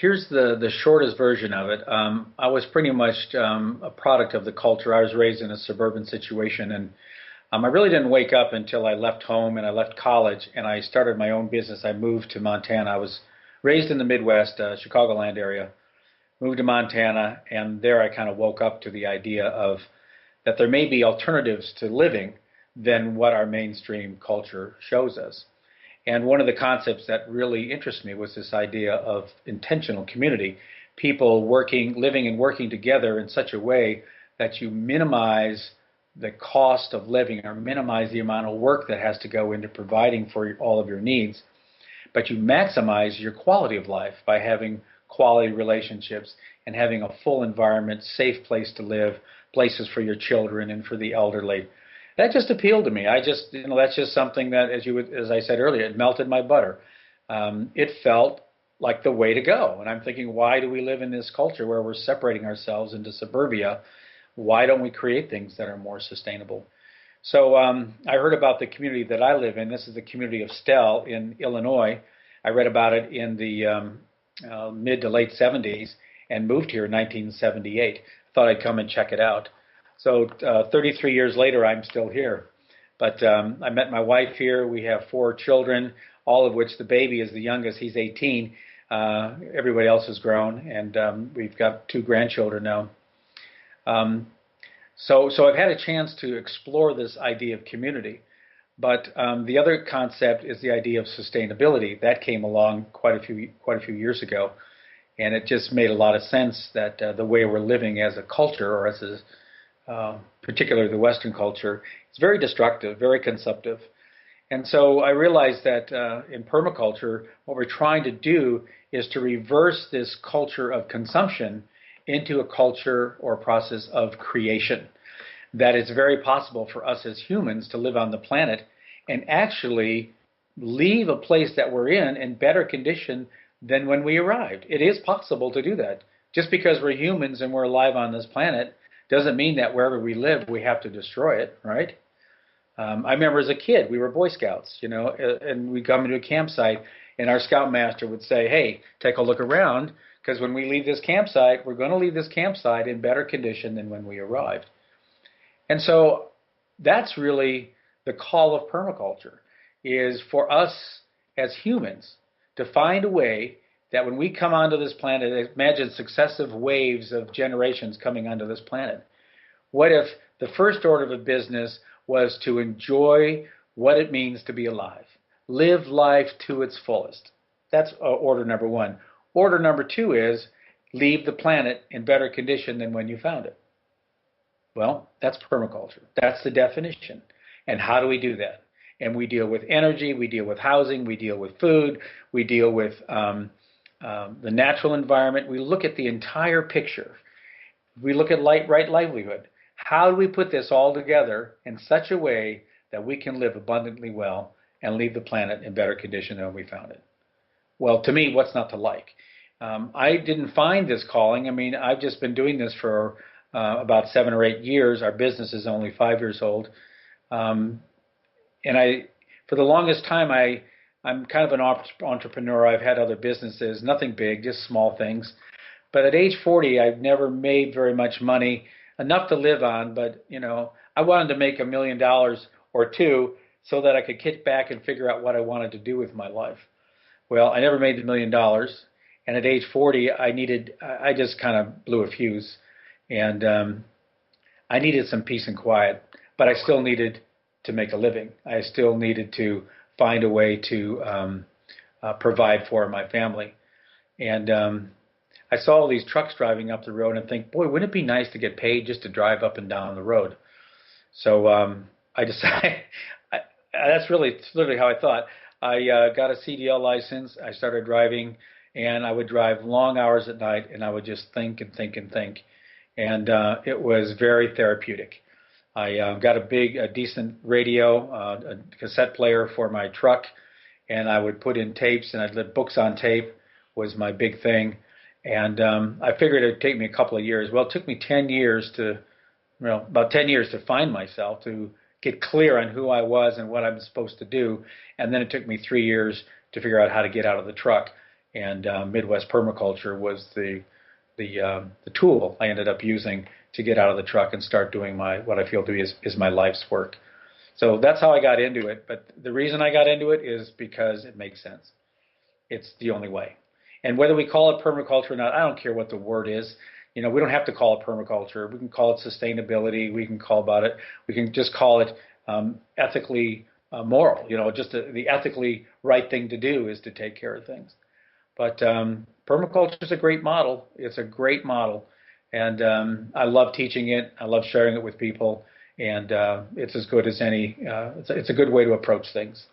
Here's the shortest version of it. I was pretty much a product of the culture. I was raised in a suburban situation, and I really didn't wake up until I left home and I left college and I started my own business. I moved to Montana. I was raised in the Midwest, Chicagoland area, moved to Montana, and there I kind of woke up to the idea of that there may be alternatives to living than what our mainstream culture shows us. And one of the concepts that really interested me was this idea of intentional community, people working, living and working together in such a way that you minimize the cost of living or minimize the amount of work that has to go into providing for all of your needs, but you maximize your quality of life by having quality relationships and having a full environment, safe place to live, places for your children and for the elderly. That just appealed to me. That's just something that, as I said earlier, it melted my butter. It felt like the way to go. And I'm thinking, why do we live in this culture where we're separating ourselves into suburbia? Why don't we create things that are more sustainable? So I heard about the community that I live in. This is the community of Stell in Illinois. I read about it in the mid to late 70s and moved here in 1978. Thought I'd come and check it out. So 33 years later, I'm still here. But I met my wife here. We have 4 children, all of which the baby is the youngest. He's 18. Everybody else has grown, and we've got 2 grandchildren now. So I've had a chance to explore this idea of community. But the other concept is the idea of sustainability. That came along quite a few years ago, and it just made a lot of sense that the way we're living as a culture, or as a particularly the Western culture, it's very destructive, very consumptive. And so I realized that in permaculture, what we're trying to do is to reverse this culture of consumption into a culture or process of creation. That it's very possible for us as humans to live on the planet and actually leave a place that we're in better condition than when we arrived. It is possible to do that. Just because we're humans and we're alive on this planet doesn't mean that wherever we live, we have to destroy it, right? I remember as a kid, we were Boy Scouts, and we'd come into a campsite, and our scoutmaster would say, hey, take a look around, because when we leave this campsite, we're going to leave this campsite in better condition than when we arrived. And so that's really the call of permaculture, is for us as humans to find a way that when we come onto this planet, imagine successive waves of generations coming onto this planet. What if the first order of business was to enjoy what it means to be alive? Live life to its fullest. That's order number 1. Order number 2 is leave the planet in better condition than when you found it. Well, that's permaculture. That's the definition. And how do we do that? And we deal with energy, we deal with housing, we deal with food, we deal with the natural environment. We look at the entire picture. We look at right livelihood. How do we put this all together in such a way that we can live abundantly well and leave the planet in better condition than we found it? Well, to me, what's not to like? I didn't find this calling. I mean, I've just been doing this for about 7 or 8 years. Our business is only 5 years old. And for the longest time, I'm kind of an entrepreneur. I've had other businesses, nothing big, just small things. But at age 40, I've never made very much money, enough to live on. But, I wanted to make $1 million or $2 million so that I could kick back and figure out what I wanted to do with my life. Well, I never made the $1 million. And at age 40, I just kind of blew a fuse. And I needed some peace and quiet. But I still needed to make a living. I still needed to find a way to provide for my family. And I saw all these trucks driving up the road and think, boy, wouldn't it be nice to get paid just to drive up and down the road? So I decided, that's literally how I thought. I got a CDL license. I started driving, and I would drive long hours at night, and I would just think and think and think. And it was very therapeutic. I got a decent radio, a cassette player for my truck, and I would put in tapes, and I'd let books on tape was my big thing. And I figured it would take me a couple of years. Well, it took me about 10 years to find myself, to get clear on who I was and what I'm supposed to do. And then it took me 3 years to figure out how to get out of the truck. and Midwest Permaculture was the tool I ended up using to get out of the truck and start doing what I feel to be is my life's work. So that's how I got into it. But the reason I got into it is because it makes sense. It's the only way. And whether we call it permaculture or not, I don't care what the word is. You know, we don't have to call it permaculture. We can call it sustainability. We can we can just call it ethically moral. You know, just the ethically right thing to do is to take care of things. But permaculture is a great model. It's a great model. And I love teaching it. I love sharing it with people. And it's as good as any, it's a good way to approach things.